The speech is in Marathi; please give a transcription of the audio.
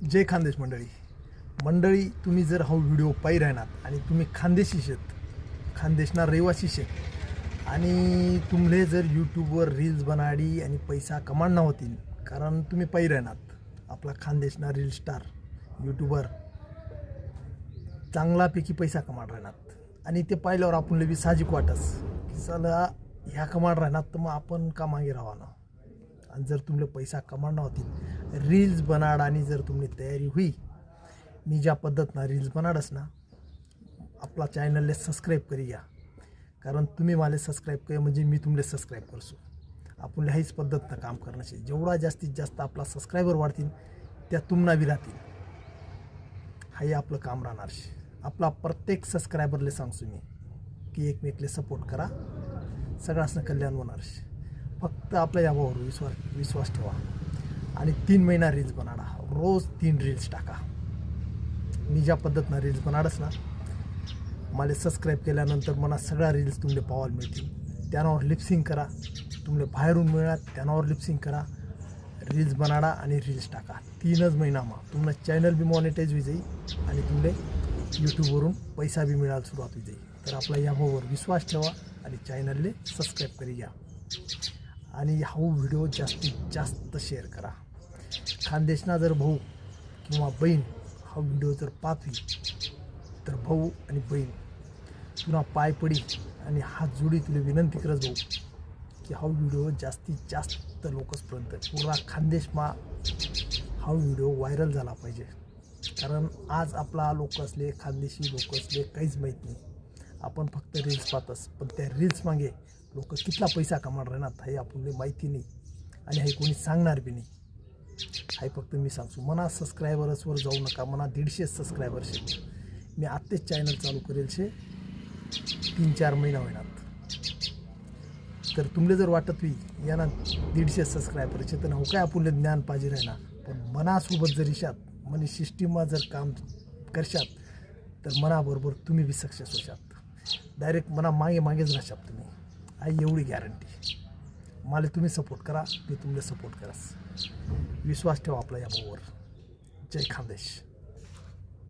जय खानदेश मंडळी तुम्ही जर हा व्हिडिओ पाही राहणार आणि तुम्ही खानदेशी शेत खानदेशना रहिवासी शेत आणि तुम्हाला जर यूट्यूबवर रील्स बनाडी आणि पैसा कमाडना होतील कारण तुम्ही पाही राहणार आपला खानदेशना रील स्टार यूट्यूबर चांगलापैकी पैसा कमाड राहणार आणि ते पाहिल्यावर आपण बी साहजिक वाटस की चला ह्या कमाड राहणार तर मग आपण का मागे राहावं. आणि जर तुम्हाला पैसा कमाडना होतील रील्स बनाड आणि जर तुम्ही तयारी हुई मी ज्या पद्धतना रील्स बनाडस ना आपला चॅनलले सबस्क्राईब करी घ्या कारण तुम्ही मला सबस्क्राईब केलं म्हणजे मी तुम्हाला सबस्क्राईब करसो. आपण हीच पद्धतनं काम करणं शे जेवढा जास्तीत जास्त आपला सबस्क्रायबर वाढतील त्या तुम्हाला बी राहतील. हाही आपलं काम राहणार शे. आपला प्रत्येक सबस्क्रायबरले सांगसो मी की एकमेकले सपोर्ट करा सगळ्यांना कल्याण होणार शे. फक्त आपल्या यावर विश्वास ठेवा आणि 3 महिना रील्स बनाडा रोज 3 रील्स टाका. मी ज्या पद्धतीनं रील्स बनाडस ना मला सबस्क्राईब केल्यानंतर मला सगळ्या रील्स तुमले पाहायला मिळतील. त्यावर लिपसिंग करा तुमले बाहेरून मिळणार त्यावर लिपसिंग करा रील्स बनाडा आणि रील्स टाका. 3च महिनामा तुमचं चॅनल बी मॉनिटाईज होई जाईल आणि तुमले यूट्यूबवरून पैसा बी मिळायला सुरुवात होई जाईल. तर आपला यावर विश्वास ठेवा आणि चॅनलले सबस्क्राईब करी घ्या आणि हा व्हिडिओ जास्तीत जास्त शेअर करा. खानदेशना जर भाऊ किंवा बहीण हा व्हिडिओ जर पाहतली तर भाऊ आणि बहीण तुला पाय पडी आणि हात जोडी तुला विनंती करत भाऊ की हा व्हिडिओ जास्तीत जास्त लोकसपर्यंत पुरा खानदेशमा हा व्हिडिओ व्हायरल झाला पाहिजे. कारण आज आपला लोक असले खानदेशी लोक असले काहीच माहीत नाही. आपण फक्त रील्स पाहतस पण त्या रील्स मागे लोक कितला पैसा कमाड राहणार हे आपल्याला माहिती नाही आणि हे कोणी सांगणार बी नाही. हे फक्त मी सांगतो मना सबस्क्रायबर्सवर जाऊ नका मना 150 सबस्क्रायबर्स शे. मी आत्ताच चॅनल चालू करेल शे 3-4 महिना होणार. तर तुमले जर वाटत होई यांना 150 सबस्क्रायबरचे तर हो काय आपले ज्ञान पाहिजे राहणार पण मनासोबत जर इशात म्हणजे सिस्टीममा जर काम करशात तर मनाबरोबर तुम्ही बी सक्सेस होशात. डायरेक्ट मना मागेच राहशात तुम्ही. आई एवढी गॅरंटी. मला तुम्ही सपोर्ट करा मी तुम्हाला सपोर्ट करास. विश्वास ठेवा आपला या भाऊवर. जय खानदेश.